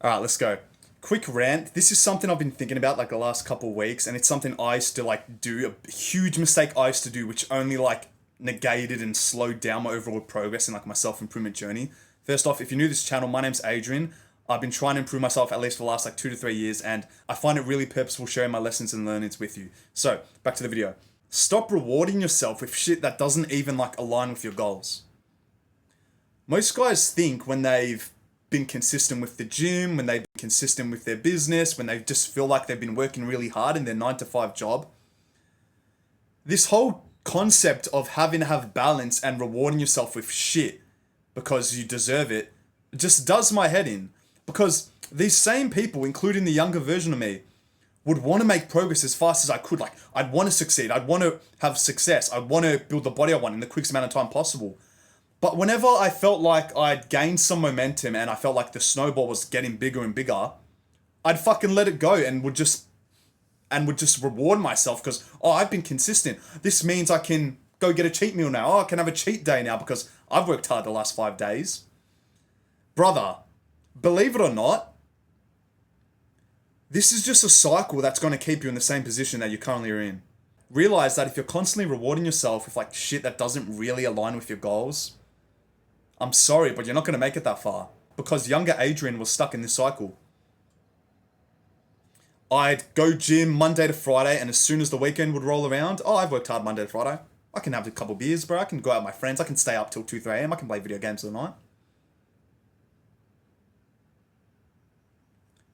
All right, let's go. Quick rant. This is something I've been thinking about like the last couple of weeks, and it's something I used to like do. A huge mistake I used to do, which only like negated and slowed down my overall progress in like my self improvement journey. First off, if you're new to this channel, my name's Adrian. I've been trying to improve myself at least for the last like 2 to 3 years, and I find it really purposeful sharing my lessons and learnings with you. So, back to the video. Stop rewarding yourself with shit that doesn't even like align with your goals. Most guys think when they've been consistent with the gym, when they've been consistent with their business, when they just feel like they've been working really hard in their 9 to 5 job, this whole concept of having to have balance and rewarding yourself with shit because you deserve it just does my head in. Because these same people, including the younger version of me, would want to make progress as fast as I could. Like, I'd want to succeed. I'd want to have success. I'd want to build the body I want in the quickest amount of time possible. But whenever I felt like I'd gained some momentum and I felt like the snowball was getting bigger and bigger, I'd fucking let it go and would just reward myself because, oh, I've been consistent. This means I can go get a cheat meal now. Oh, I can have a cheat day now because I've worked hard the last 5 days. Brother, believe it or not, this is just a cycle that's going to keep you in the same position that you currently are in. Realize that if you're constantly rewarding yourself with like shit that doesn't really align with your goals, I'm sorry, but you're not going to make it that far. Because younger Adrian was stuck in this cycle. I'd go gym Monday to Friday, and as soon as the weekend would roll around, oh, I've worked hard Monday to Friday. I can have a couple beers, bro. I can go out with my friends. I can stay up till 2, 3 a.m. I can play video games all night.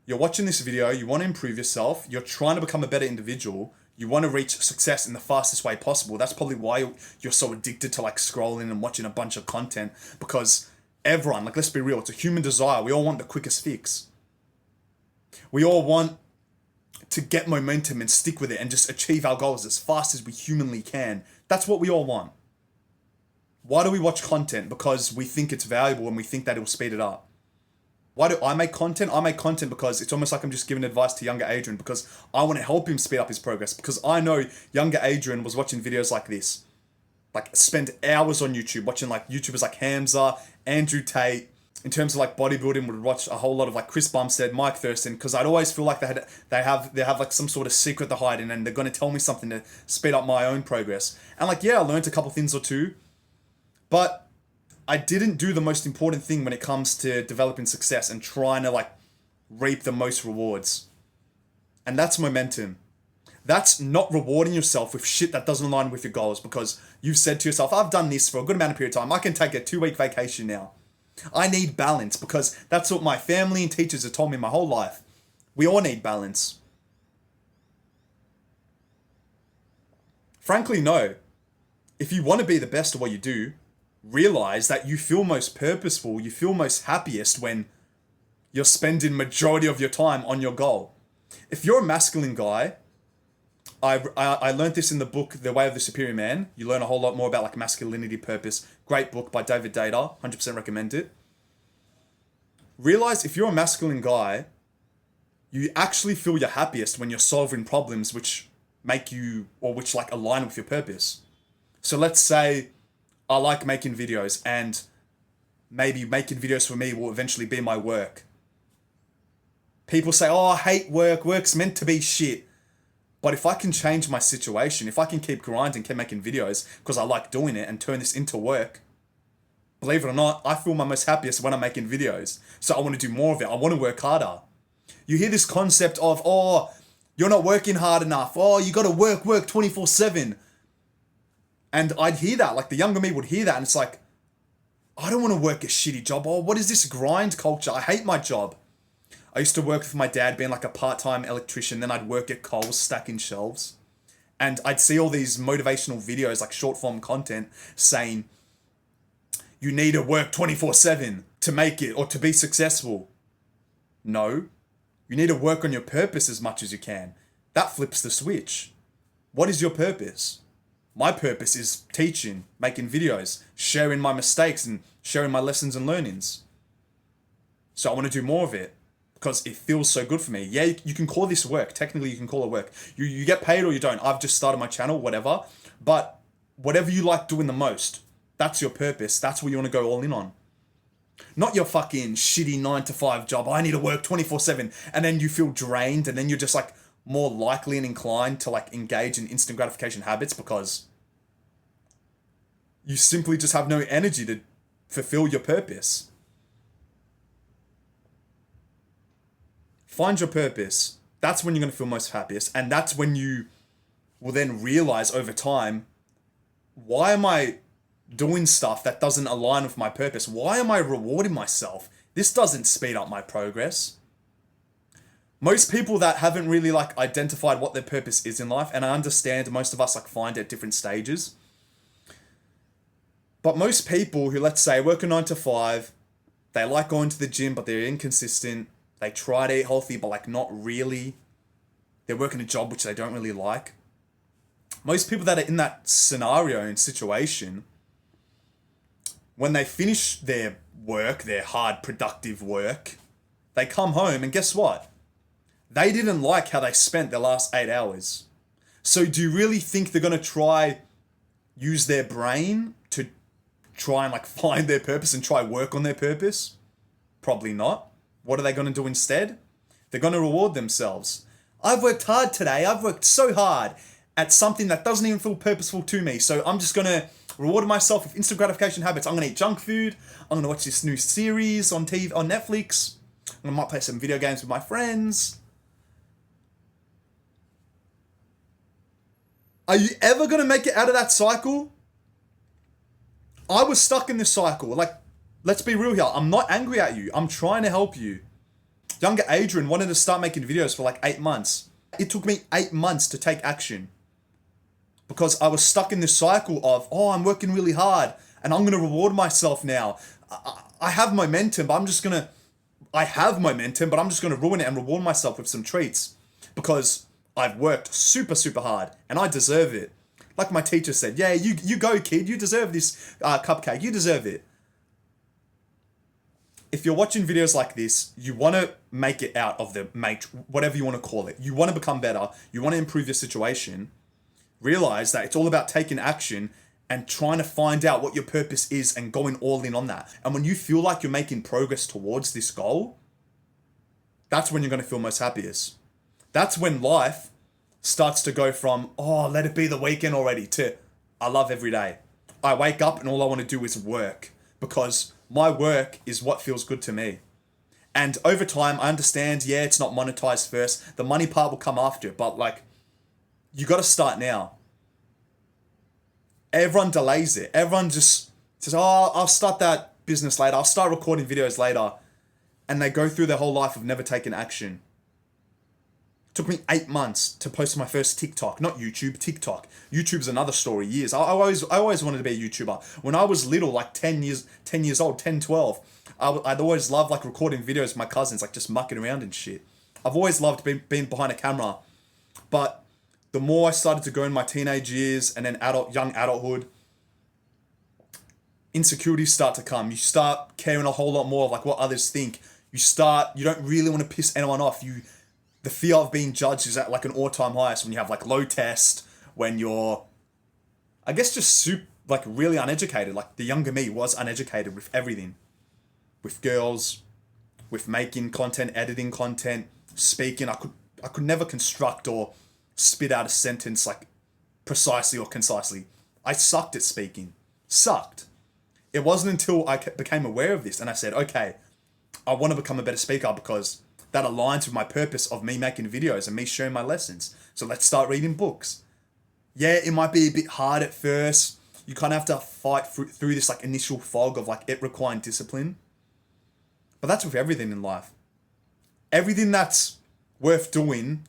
You're watching this video, you want to improve yourself, you're trying to become a better individual, you want to reach success in the fastest way possible. That's probably why you're so addicted to like scrolling and watching a bunch of content, because everyone, like, let's be real, it's a human desire. We all want the quickest fix. We all want to get momentum and stick with it and just achieve our goals as fast as we humanly can. That's what we all want. Why do we watch content? Because we think it's valuable and we think that it will speed it up. Why do I make content? I make content because it's almost like I'm just giving advice to younger Adrian because I want to help him speed up his progress, because I know younger Adrian was watching videos like this. Like, spend hours on YouTube watching like YouTubers like Hamza, Andrew Tate. In terms of like bodybuilding, would watch a whole lot of like Chris Bumstead, Mike Thurston, because I'd always feel like they have like some sort of secret to hide in, and they're going to tell me something to speed up my own progress. And like, yeah, I learned a couple things or two, but I didn't do the most important thing when it comes to developing success and trying to like reap the most rewards. And that's momentum. That's not rewarding yourself with shit that doesn't align with your goals because you've said to yourself, I've done this for a good amount of period of time. I can take a 2-week vacation now. I need balance because that's what my family and teachers have told me my whole life. We all need balance. Frankly, no. If you want to be the best at what you do, realize that you feel most purposeful, you feel most happiest when you're spending majority of your time on your goal. If you're a masculine guy, I learned this in the book The Way of the Superior Man. You learn a whole lot more about like masculinity, purpose. Great book by David Data. 100% recommend it. Realize if you're a masculine guy, you actually feel your happiest when you're solving problems which make you, or which like align with your purpose. So let's say I like making videos, and maybe making videos for me will eventually be my work. People say, oh, I hate work. Work's meant to be shit. But if I can change my situation, if I can keep grinding, keep making videos because I like doing it and turn this into work, believe it or not, I feel my most happiest when I'm making videos. So I want to do more of it. I want to work harder. You hear this concept of, oh, you're not working hard enough. Oh, you got to work 24/7. And I'd hear that, like the younger me would hear that, and it's like, I don't want to work a shitty job. Oh, what is this grind culture? I hate my job. I used to work with my dad being like a part-time electrician, then I'd work at Coles stacking shelves. And I'd see all these motivational videos, like short-form content, saying, you need to work 24/7 to make it or to be successful. No, you need to work on your purpose as much as you can. That flips the switch. What is your purpose? My purpose is teaching, making videos, sharing my mistakes and sharing my lessons and learnings. So I want to do more of it because it feels so good for me. Yeah, you can call this work. Technically, you can call it work. You get paid or you don't. I've just started my channel, whatever. But whatever you like doing the most, that's your purpose. That's what you want to go all in on. Not your fucking shitty 9 to 5 job. I need to work 24/7. And then you feel drained, and then you're just like more likely and inclined to like engage in instant gratification habits because you simply just have no energy to fulfill your purpose. Find your purpose. That's when you're going to feel most happiest. And that's when you will then realize over time, why am I doing stuff that doesn't align with my purpose? Why am I rewarding myself? This doesn't speed up my progress. Most people that haven't really like identified what their purpose is in life, and I understand most of us like find it at different stages. But most people who, let's say, work a 9 to 5, they like going to the gym, but they're inconsistent. They try to eat healthy, but like not really. They're working a job which they don't really like. Most people that are in that scenario and situation, when they finish their work, their hard, productive work, they come home and guess what? They didn't like how they spent their last 8 hours. So do you really think they're going to use their brain to try and like find their purpose and try work on their purpose? Probably not. What are they going to do instead? They're going to reward themselves. I've worked hard today. I've worked so hard at something that doesn't even feel purposeful to me. So I'm just going to reward myself with instant gratification habits. I'm going to eat junk food. I'm going to watch this new series on TV, on Netflix. I might play some video games with my friends. Are you ever going to make it out of that cycle? I was stuck in this cycle. Like, let's be real here. I'm not angry at you. I'm trying to help you. Younger Adrian wanted to start making videos for like 8 months. It took me 8 months to take action because I was stuck in this cycle of, oh, I'm working really hard and I'm going to reward myself now. I have momentum, but I'm just going to ruin it and reward myself with some treats because I've worked super, super hard and I deserve it. Like my teacher said, yeah, you go, kid. You deserve this cupcake. You deserve it. If you're watching videos like this, you want to make it out of the whatever you want to call it. You want to become better. You want to improve your situation. Realize that it's all about taking action and trying to find out what your purpose is and going all in on that. And when you feel like you're making progress towards this goal, that's when you're going to feel most happiest. That's when life starts to go from, oh, let it be the weekend already, to I love every day. I wake up and all I want to do is work because my work is what feels good to me. And over time, I understand, yeah, it's not monetized first. The money part will come after, but like, you got to start now. Everyone delays it. Everyone just says, oh, I'll start that business later. I'll start recording videos later. And they go through their whole life of never taking action. It took me 8 months to post my first TikTok, not YouTube, TikTok. YouTube's another story, years. I always wanted to be a YouTuber. When I was little, like 10 years old, 10, 12, I'd always loved like recording videos with my cousins, like just mucking around and shit. I've always loved being behind a camera. But the more I started to go in my teenage years and then young adulthood, insecurities start to come. You start caring a whole lot more of like what others think. You don't really want to piss anyone off. The fear of being judged is at like an all-time high. So when you have like low test, when you're, I guess, just like really uneducated. Like the younger me was uneducated with everything. With girls, with making content, editing content, speaking. I could never construct or spit out a sentence like precisely or concisely. I sucked at speaking. Sucked. It wasn't until I became aware of this and I said, okay, I want to become a better speaker because that aligns with my purpose of me making videos and me sharing my lessons. So let's start reading books. Yeah, it might be a bit hard at first. You kind of have to fight through this like initial fog of like it requiring discipline. But that's with everything in life. Everything that's worth doing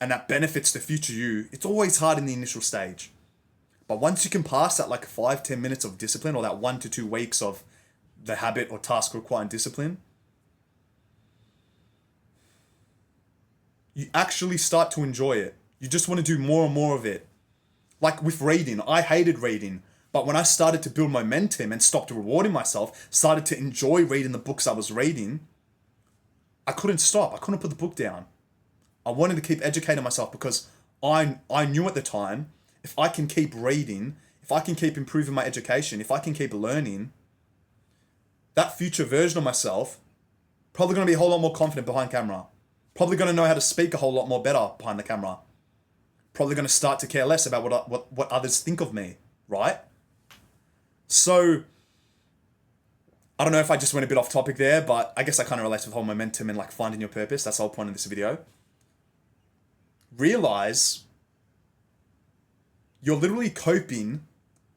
and that benefits the future you, it's always hard in the initial stage. But once you can pass that like 5-10 minutes of discipline or that 1 to 2 weeks of the habit or task requiring discipline, you actually start to enjoy it. You just want to do more and more of it. Like with reading, I hated reading. But when I started to build momentum and stopped rewarding myself, started to enjoy reading the books I was reading, I couldn't stop. I couldn't put the book down. I wanted to keep educating myself because I knew at the time, if I can keep reading, if I can keep improving my education, if I can keep learning, that future version of myself, probably going to be a whole lot more confident behind camera. Probably going to know how to speak a whole lot more better behind the camera. Probably going to start to care less about what others think of me, right? So, I don't know if I just went a bit off topic there, but I guess I kind of relate to the whole momentum and like finding your purpose. That's the whole point of this video. Realize you're literally coping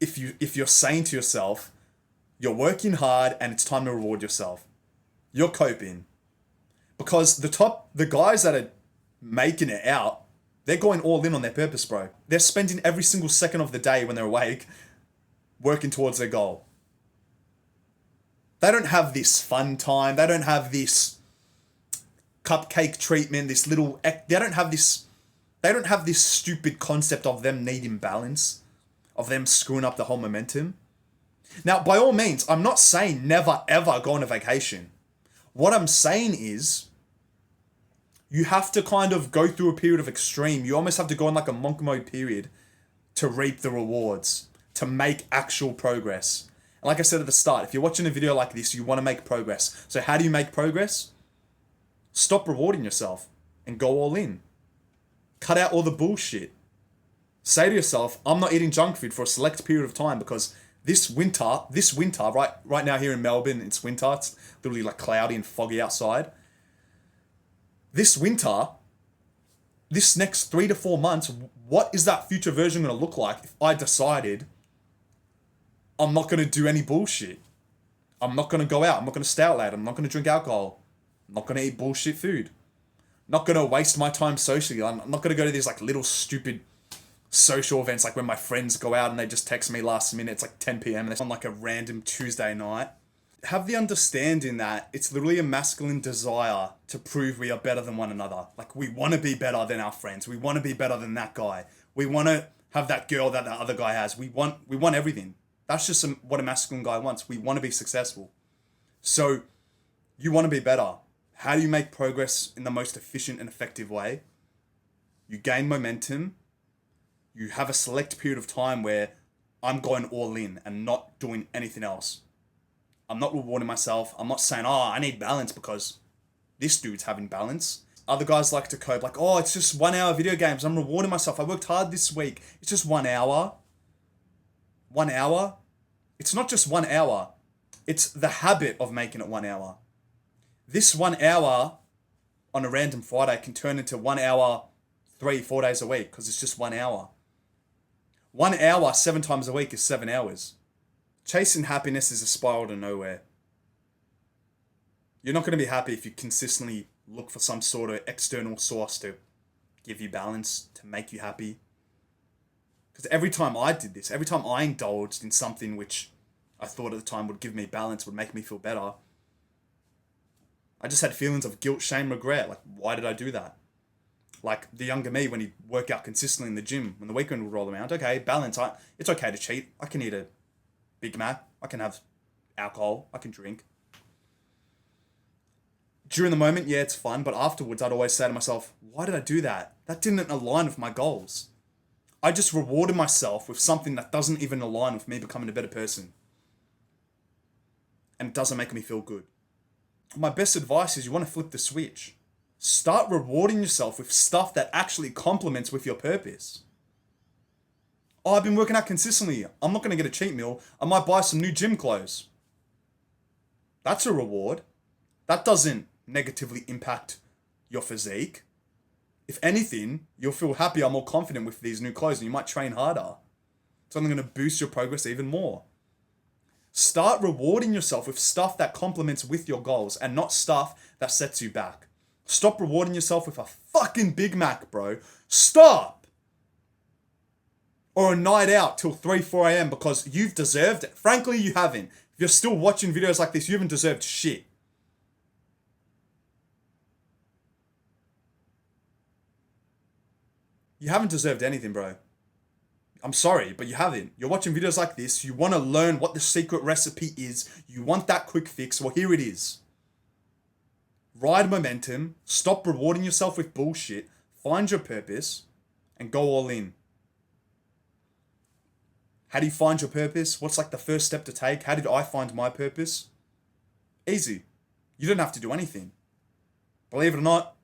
if you're saying to yourself, you're working hard and it's time to reward yourself. You're coping. Because the guys that are making it out, they're going all in on their purpose, bro. They're spending every single second of the day when they're awake working towards their goal. They don't have this fun time. They don't have this cupcake treatment, they don't have this stupid concept of them needing balance, of them screwing up the whole momentum. Now, by all means, I'm not saying never ever go on a vacation. What I'm saying is, you have to kind of go through a period of extreme. You almost have to go on like a monk mode period to reap the rewards, to make actual progress. And like I said at the start, if you're watching a video like this, you want to make progress. So how do you make progress? Stop rewarding yourself and go all in. Cut out all the bullshit. Say to yourself, I'm not eating junk food for a select period of time because this winter, right now here in Melbourne, it's winter. It's literally like cloudy and foggy outside. This winter, this next 3 to 4 months, what is that future version going to look like if I decided I'm not going to do any bullshit? I'm not going to go out. I'm not going to stay out late. I'm not going to drink alcohol. I'm not going to eat bullshit food. I'm not going to waste my time socially. I'm not going to go to these like little stupid social events like when my friends go out and they just text me last minute. It's like 10 p.m. and it's on like a random Tuesday night. Have the understanding that it's literally a masculine desire to prove we are better than one another. Like, we want to be better than our friends. We want to be better than that guy. We want to have that girl that the other guy has. We want everything. That's just what a masculine guy wants. We want to be successful. So, you want to be better. How do you make progress in the most efficient and effective way? You gain momentum. You have a select period of time where I'm going all in and not doing anything else. I'm not rewarding myself. I'm not saying, I need balance because this dude's having balance. Other guys like to cope like, it's just 1 hour video games. I'm rewarding myself. I worked hard this week. It's just 1 hour. 1 hour? It's not just 1 hour. It's the habit of making it 1 hour. This 1 hour on a random Friday can turn into 1 hour 3-4 days a week because it's just 1 hour. 1 hour 7 times a week is 7 hours. Chasing happiness is a spiral to nowhere. You're not going to be happy if you consistently look for some sort of external source to give you balance, to make you happy. Because every time I did this, every time I indulged in something which I thought at the time would give me balance, would make me feel better, I just had feelings of guilt, shame, regret. Like, why did I do that? Like the younger me when he'd work out consistently in the gym, when the weekend would roll around, okay, balance. It's okay to cheat. I can eat a Big Mac. I can have alcohol. I can drink. During the moment, yeah, it's fun. But afterwards, I'd always say to myself, why did I do that? That didn't align with my goals. I just rewarded myself with something that doesn't even align with me becoming a better person. And it doesn't make me feel good. My best advice is you want to flip the switch. Start rewarding yourself with stuff that actually complements with your purpose. I've been working out consistently. I'm not going to get a cheat meal. I might buy some new gym clothes. That's a reward. That doesn't negatively impact your physique. If anything, you'll feel happier, more confident with these new clothes, and you might train harder. It's only going to boost your progress even more. Start rewarding yourself with stuff that complements with your goals and not stuff that sets you back. Stop rewarding yourself with a fucking Big Mac, bro. Stop! Or a night out till 3-4 a.m. because you've deserved it. Frankly, you haven't. If you're still watching videos like this, you haven't deserved shit. You haven't deserved anything, bro. I'm sorry, but you haven't. You're watching videos like this. You want to learn what the secret recipe is. You want that quick fix. Well, here it is. Ride momentum. Stop rewarding yourself with bullshit. Find your purpose and go all in. How do you find your purpose? What's like the first step to take? How did I find my purpose? Easy. You don't have to do anything. Believe it or not,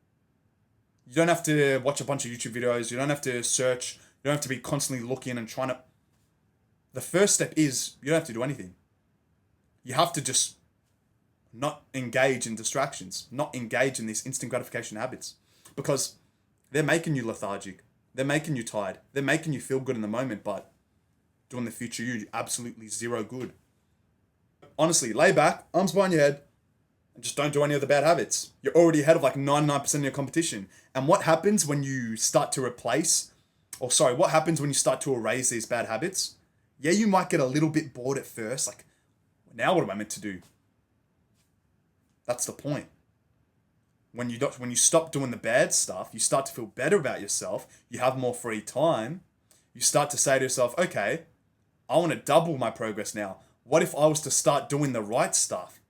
you don't have to watch a bunch of YouTube videos. You don't have to search. You don't have to be constantly looking and trying to... The first step is you don't have to do anything. You have to just not engage in distractions, not engage in these instant gratification habits, because they're making you lethargic. They're making you tired. They're making you feel good in the moment, but doing the future you absolutely zero good. Honestly, lay back, arms behind your head, and just don't do any of the bad habits. You're already ahead of like 99% of your competition. And what happens when you start to what happens when you start to erase these bad habits? Yeah, you might get a little bit bored at first, like, now what am I meant to do? That's the point. When you stop doing the bad stuff, you start to feel better about yourself, you have more free time, you start to say to yourself, okay, I want to double my progress now. What if I was to start doing the right stuff?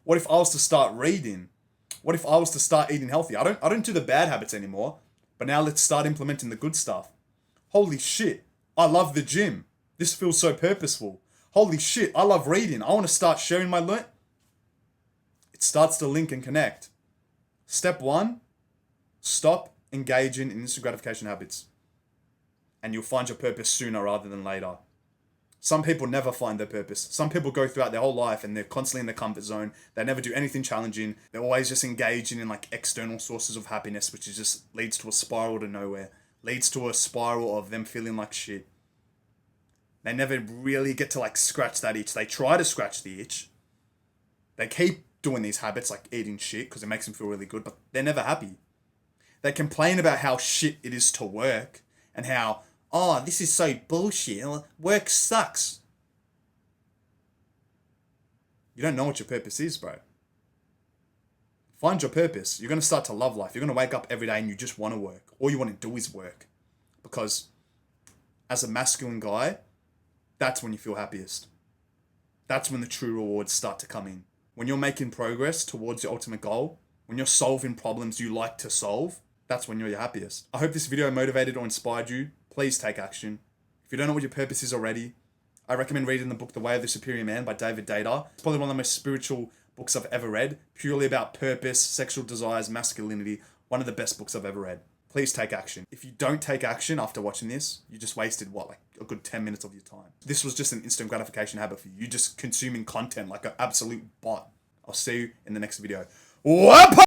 What if I was to start reading? What if I was to start eating healthy? I don't do the bad habits anymore, but now let's start implementing the good stuff. Holy shit, I love the gym. This feels so purposeful. Holy shit, I love reading. I want to start sharing my learn. It starts to link and connect. Step 1, stop engaging in instant gratification habits. And you'll find your purpose sooner rather than later. Some people never find their purpose. Some people go throughout their whole life and they're constantly in their comfort zone. They never do anything challenging. They're always just engaging in like external sources of happiness, which is just leads to a spiral to nowhere. Leads to a spiral of them feeling like shit. They never really get to like scratch that itch. They try to scratch the itch. They keep doing these habits like eating shit because it makes them feel really good, but they're never happy. They complain about how shit it is to work and how, oh, this is so bullshit. Work sucks. You don't know what your purpose is, bro. Find your purpose. You're going to start to love life. You're going to wake up every day and you just want to work. All you want to do is work. Because as a masculine guy, that's when you feel happiest. That's when the true rewards start to come in. When you're making progress towards your ultimate goal, when you're solving problems you like to solve, that's when you're your happiest. I hope this video motivated or inspired you. Please take action. If you don't know what your purpose is already, I recommend reading the book The Way of the Superior Man by David Data. It's probably one of the most spiritual books I've ever read, purely about purpose, sexual desires, masculinity. One of the best books I've ever read. Please take action. If you don't take action after watching this, you just wasted, like a good 10 minutes of your time. This was just an instant gratification habit for you. You're just consuming content like an absolute bot. I'll see you in the next video. Whoop!